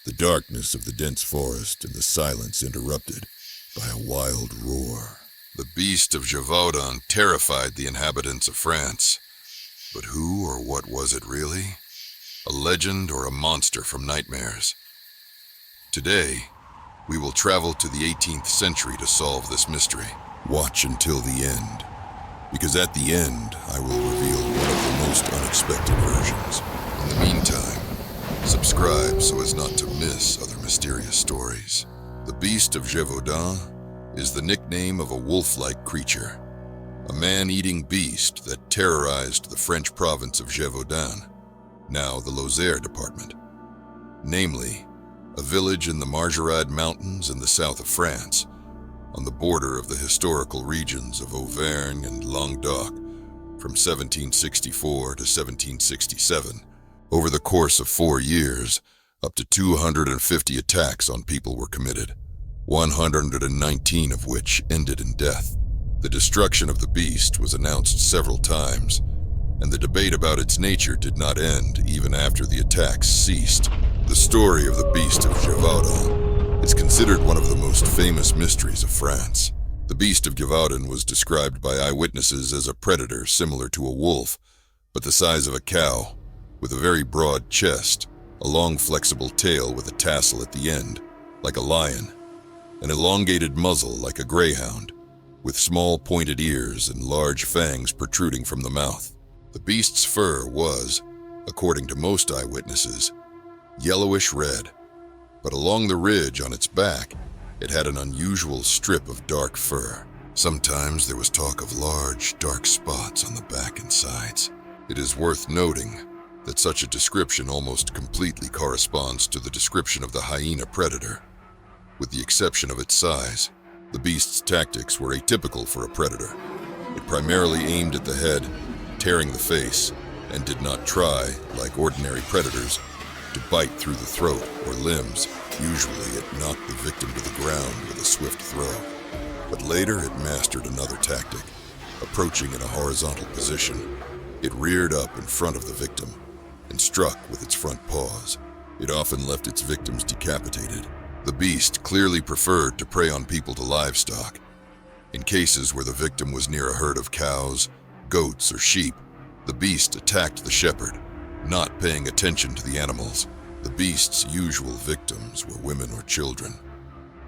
the darkness of the dense forest and the silence interrupted by a wild roar. The Beast of Gevaudan terrified the inhabitants of France. But who or what was it really? A legend or a monster from nightmares? Today, we will travel to the 18th century to solve this mystery. Watch until the end, because at the end, I will reveal one of the most unexpected versions. In the meantime, subscribe so as not to miss other mysterious stories. The Beast of Gevaudan is the nickname of a wolf-like creature, a man-eating beast that terrorized the French province of Gevaudan, now the Lozère department. Namely, a village in the Margerade Mountains in the south of France, on the border of the historical regions of Auvergne and Languedoc from 1764 to 1767. Over the course of 4 years, up to 250 attacks on people were committed, 119 of which ended in death. The destruction of the beast was announced several times, and the debate about its nature did not end even after the attacks ceased. The story of the Beast of Gevaudan is considered one of the most famous mysteries of France. The Beast of Gevaudan was described by eyewitnesses as a predator similar to a wolf, but the size of a cow, with a very broad chest, a long flexible tail with a tassel at the end, like a lion, an elongated muzzle like a greyhound, with small pointed ears and large fangs protruding from the mouth. The beast's fur was, according to most eyewitnesses, yellowish red, but along the ridge on its back, it had an unusual strip of dark fur. Sometimes there was talk of large, dark spots on the back and sides. It is worth noting that such a description almost completely corresponds to the description of the hyena predator. With the exception of its size, the beast's tactics were atypical for a predator. It primarily aimed at the head, tearing the face, and did not try, like ordinary predators, to bite through the throat or limbs. Usually it knocked the victim to the ground with a swift throw. But later it mastered another tactic. Approaching in a horizontal position, it reared up in front of the victim and struck with its front paws. It often left its victims decapitated. The beast clearly preferred to prey on people to livestock. In cases where the victim was near a herd of cows, goats, or sheep, the beast attacked the shepherd, not paying attention to the animals. The beast's usual victims were women or children,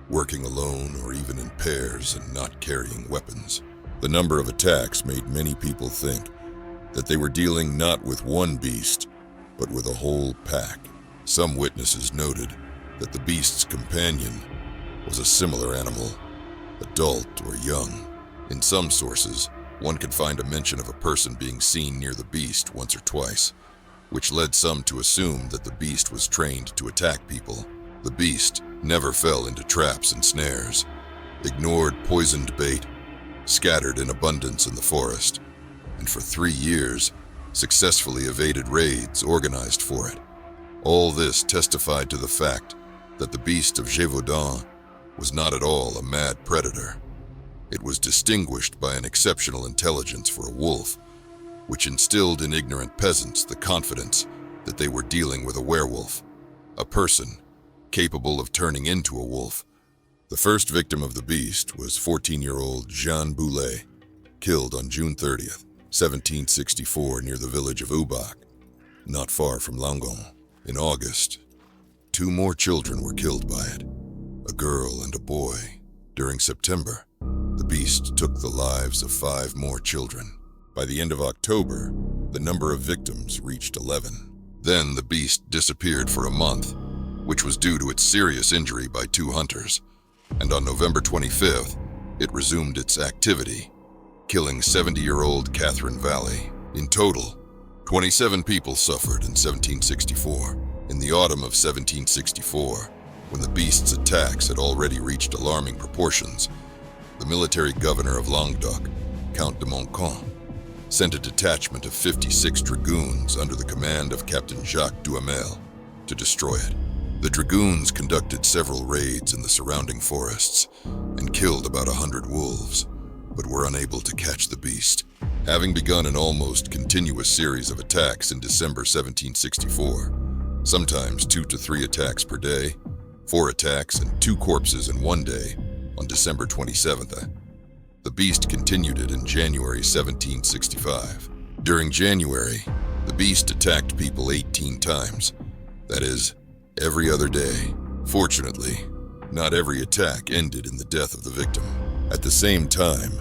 working alone or even in pairs and not carrying weapons. The number of attacks made many people think that they were dealing not with one beast, but with a whole pack. Some witnesses noted that the beast's companion was a similar animal, adult or young. In some sources, one could find a mention of a person being seen near the beast once or twice, which led some to assume that the beast was trained to attack people. The beast never fell into traps and snares, ignored poisoned bait, scattered in abundance in the forest, and for 3 years successfully evaded raids organized for it. All this testified to the fact that the Beast of Gevaudan was not at all a mad predator. It was distinguished by an exceptional intelligence for a wolf, which instilled in ignorant peasants the confidence that they were dealing with a werewolf, a person capable of turning into a wolf. The first victim of the beast was 14-year-old Jean Boulet, killed on June 30th, 1764 near the village of Ubac, not far from Langon. In August, 2 more children were killed by it, a girl and a boy. During September, the beast took the lives of 5 more children. By the end of October, the number of victims reached 11. Then the beast disappeared for a month, which was due to its serious injury by 2 hunters. And on November 25th, it resumed its activity, killing 70-year-old Catherine Valley. In total, 27 people suffered in 1764. In the autumn of 1764, when the beast's attacks had already reached alarming proportions, the military governor of Languedoc, Count de Montcalm, sent a detachment of 56 dragoons under the command of Captain Jacques Duhamel to destroy it. The dragoons conducted several raids in the surrounding forests and killed about 100 wolves, but were unable to catch the beast. Having begun an almost continuous series of attacks in December 1764, sometimes 2 to 3 attacks per day, 4 attacks and 2 corpses in one day on December 27th. The beast continued it in January 1765. During January, the beast attacked people 18 times, that is, every other day. Fortunately, not every attack ended in the death of the victim. At the same time,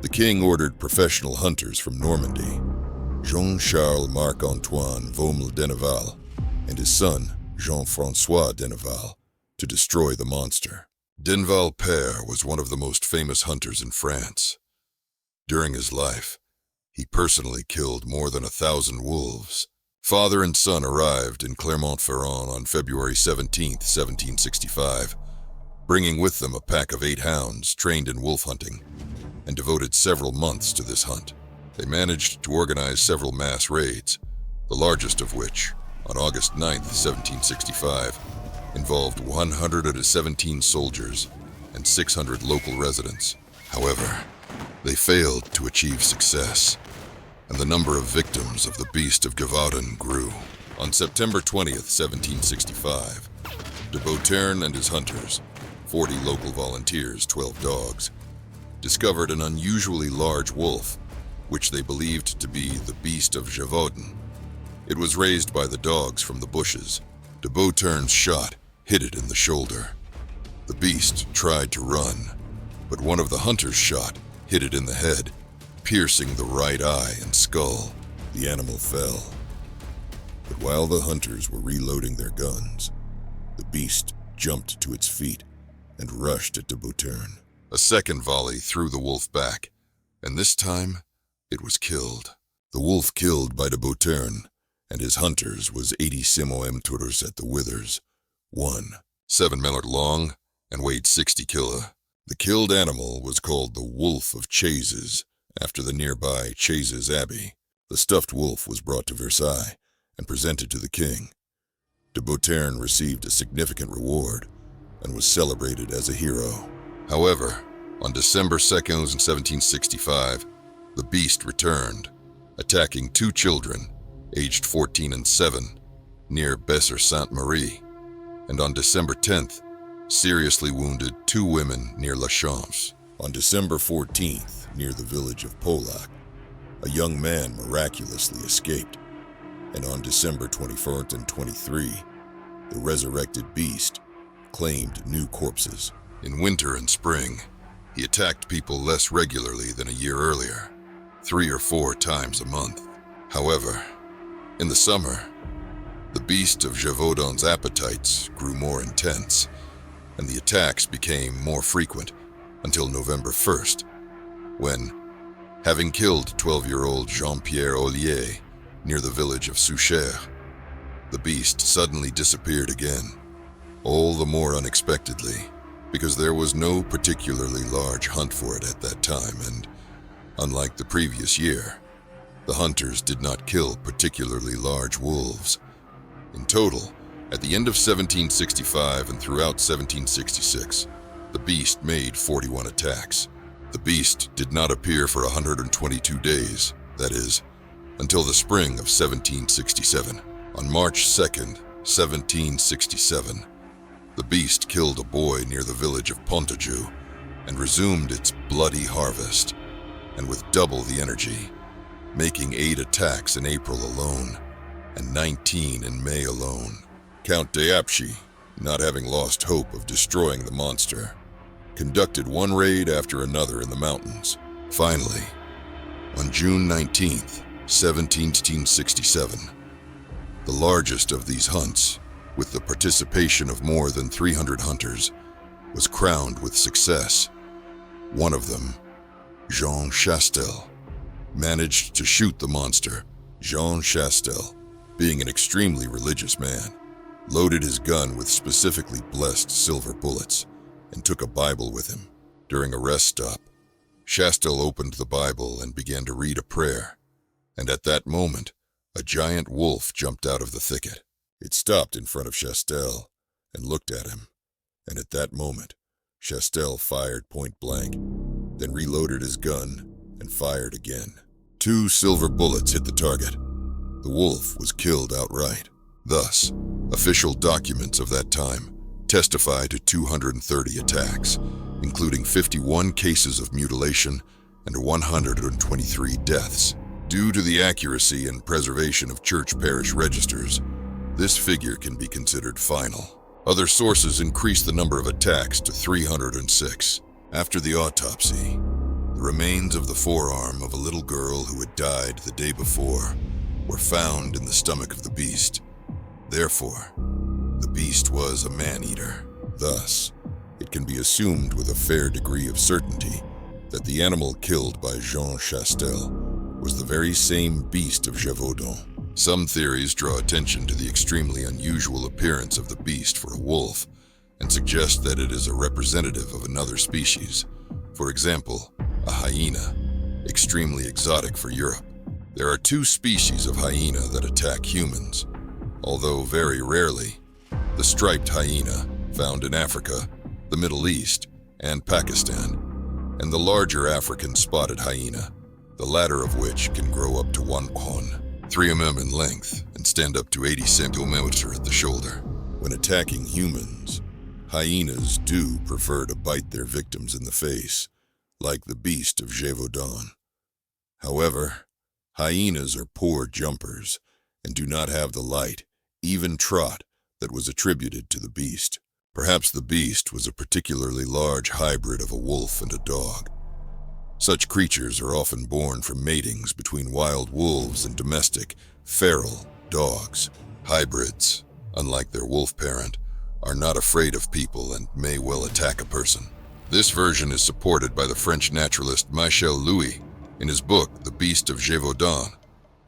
the king ordered professional hunters from Normandy, Jean-Charles Marc-Antoine Vomel d'Enneval, and his son, Jean-François d'Enneval, to destroy the monster. D'Enneval père was one of the most famous hunters in France. During his life, he personally killed more than 1,000 wolves. Father and son arrived in Clermont-Ferrand on February 17, 1765, bringing with them a pack of 8 hounds trained in wolf hunting, and devoted several months to this hunt. They managed to organize several mass raids, the largest of which, on August 9, 1765, involved 117 soldiers and 600 local residents. However, they failed to achieve success, and the number of victims of the Beast of Gevaudan grew. On September 20th, 1765, de Beauterne and his hunters, 40 local volunteers, 12 dogs, discovered an unusually large wolf, which they believed to be the Beast of Gevaudan. It was raised by the dogs from the bushes. De Beauterne's shot hit it in the shoulder. The beast tried to run, but one of the hunter's shot hit it in the head, piercing the right eye and skull. The animal fell. But while the hunters were reloading their guns, the beast jumped to its feet and rushed at de Beauterne. A second volley threw the wolf back, and this time it was killed. The wolf killed by de Beauterne and his hunters was 80 simoemtures at the withers, 7 meter long and weighed 60 kilo. The killed animal was called the Wolf of Chazes, after the nearby Chazes Abbey. The stuffed wolf was brought to Versailles and presented to the king. De Beauterne received a significant reward and was celebrated as a hero. However, on December 2nd, 1765, the beast returned, attacking 2 children, aged 14 and 7, near Besser-Sainte-Marie, and on December 10th, seriously wounded 2 women near La Champs. On December 14th, near the village of Polac, a young man miraculously escaped, and on December 21st and 23, the resurrected beast claimed new corpses. In winter and spring, he attacked people less regularly than a year earlier, 3 or 4 times a month. However, in the summer, the Beast of Gevaudan's appetites grew more intense, and the attacks became more frequent until November 1st, when, having killed 12-year-old Jean-Pierre Ollier near the village of Souchères, the beast suddenly disappeared again, all the more unexpectedly because there was no particularly large hunt for it at that time, and, unlike the previous year, the hunters did not kill particularly large wolves. In total, at the end of 1765 and throughout 1766, the beast made 41 attacks. The beast did not appear for 122 days, that is, until the spring of 1767. On March 2nd, 1767, the beast killed a boy near the village of Pontageau and resumed its bloody harvest, and with double the energy, making 8 attacks in April alone, and 19 in May alone. Count d'Apchy, not having lost hope of destroying the monster, conducted one raid after another in the mountains. Finally, on June 19th, 1767, the largest of these hunts, with the participation of more than 300 hunters, was crowned with success. One of them, Jean Chastel, managed to shoot the monster. Jean Chastel, being an extremely religious man, loaded his gun with specifically blessed silver bullets and took a Bible with him. During a rest stop, Chastel opened the Bible and began to read a prayer, and at that moment, a giant wolf jumped out of the thicket. It stopped in front of Chastel and looked at him, and at that moment, Chastel fired point blank, then reloaded his gun and fired again. 2 silver bullets hit the target. The wolf was killed outright. Thus, official documents of that time testify to 230 attacks, including 51 cases of mutilation and 123 deaths. Due to the accuracy and preservation of church parish registers, this figure can be considered final. Other sources increase the number of attacks to 306. After the autopsy, the remains of the forearm of a little girl who had died the day before were found in the stomach of the beast. Therefore, the beast was a man-eater. Thus, it can be assumed with a fair degree of certainty that the animal killed by Jean Chastel was the very same Beast of Gevaudan. Some theories draw attention to the extremely unusual appearance of the beast for a wolf and suggest that it is a representative of another species. For example, a hyena, extremely exotic for Europe. There are two species of hyena that attack humans, although very rarely. The striped hyena, found in Africa, the Middle East, and Pakistan, and the larger African spotted hyena, the latter of which can grow up to 1 kon, 3 mm in length, and stand up to 80 cm at the shoulder. When attacking humans, hyenas do prefer to bite their victims in the face, like the Beast of Gevaudan. However, hyenas are poor jumpers and do not have the light, even trot that was attributed to the beast. Perhaps the beast was a particularly large hybrid of a wolf and a dog. Such creatures are often born from matings between wild wolves and domestic, feral dogs. Hybrids, unlike their wolf parent, are not afraid of people and may well attack a person. This version is supported by the French naturalist Michel Louis in his book The Beast of Gevaudan,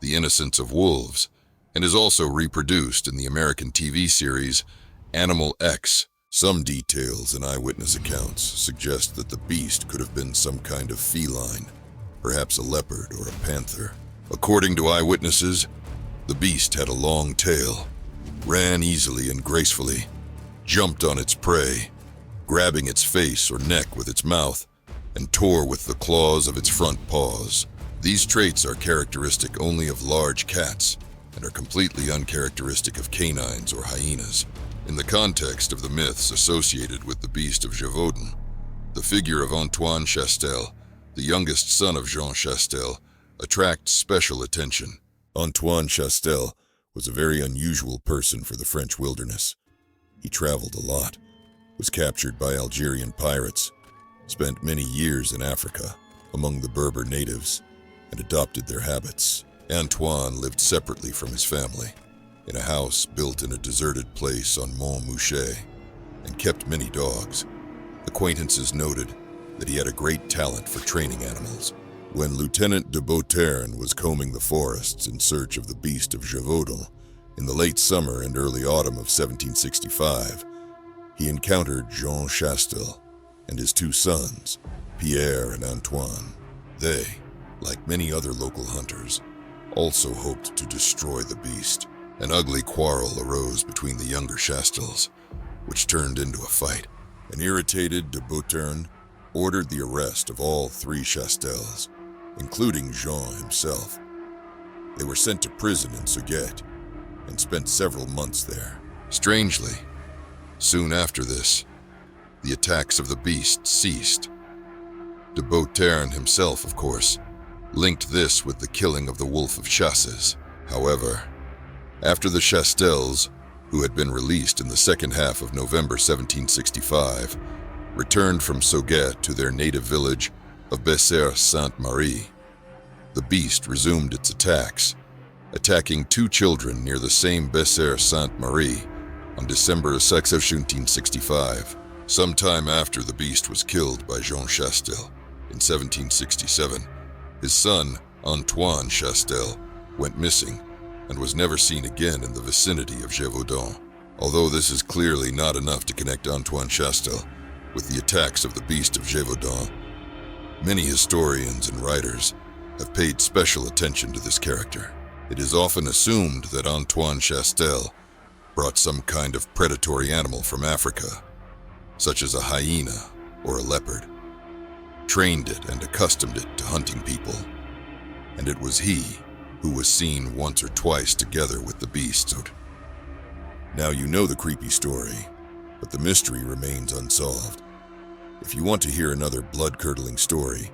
The Innocence of Wolves, and is also reproduced in the American TV series Animal X. Some details in eyewitness accounts suggest that the beast could have been some kind of feline, perhaps a leopard or a panther. According to eyewitnesses, the beast had a long tail, ran easily and gracefully, jumped on its prey, grabbing its face or neck with its mouth, and tore with the claws of its front paws. These traits are characteristic only of large cats and are completely uncharacteristic of canines or hyenas. In the context of the myths associated with the Beast of Gevaudan, the figure of Antoine Chastel, the youngest son of Jean Chastel, attracts special attention. Antoine Chastel was a very unusual person for the French wilderness. He traveled a lot, was captured by Algerian pirates, spent many years in Africa among the Berber natives, and adopted their habits. Antoine lived separately from his family, in a house built in a deserted place on Mont Mouchet, and kept many dogs. Acquaintances noted that he had a great talent for training animals. When Lieutenant de Beauterne was combing the forests in search of the Beast of Gevaudan in the late summer and early autumn of 1765, he encountered Jean Chastel and his 2 sons, Pierre and Antoine. They, like many other local hunters, also hoped to destroy the beast. An ugly quarrel arose between the younger Chastels, which turned into a fight. An irritated de Beauterne ordered the arrest of all 3 Chastels, including Jean himself. They were sent to prison in Suget and spent several months there. Strangely, soon after this, the attacks of the beast ceased. De Beauterne himself, of course, linked this with the killing of the Wolf of Chasses. However, after the Chastels, who had been released in the second half of November 1765, returned from Sauguet to their native village of Bessères-Sainte-Marie, the beast resumed its attacks, attacking 2 children near the same Bessères-Sainte-Marie on December 6, 1765. Sometime after the beast was killed by Jean Chastel in 1767, his son, Antoine Chastel, went missing and was never seen again in the vicinity of Gevaudan. Although this is clearly not enough to connect Antoine Chastel with the attacks of the Beast of Gevaudan, many historians and writers have paid special attention to this character. It is often assumed that Antoine Chastel brought some kind of predatory animal from Africa, such as a hyena or a leopard, trained it and accustomed it to hunting people, and it was he who was seen once or twice together with the beast. Now you know the creepy story, but the mystery remains unsolved. If you want to hear another blood-curdling story,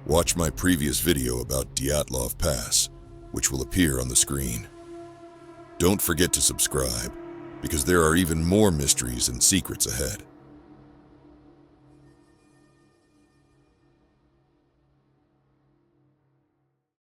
watch my previous video about Dyatlov Pass, which will appear on the screen. Don't forget to subscribe, because there are even more mysteries and secrets ahead.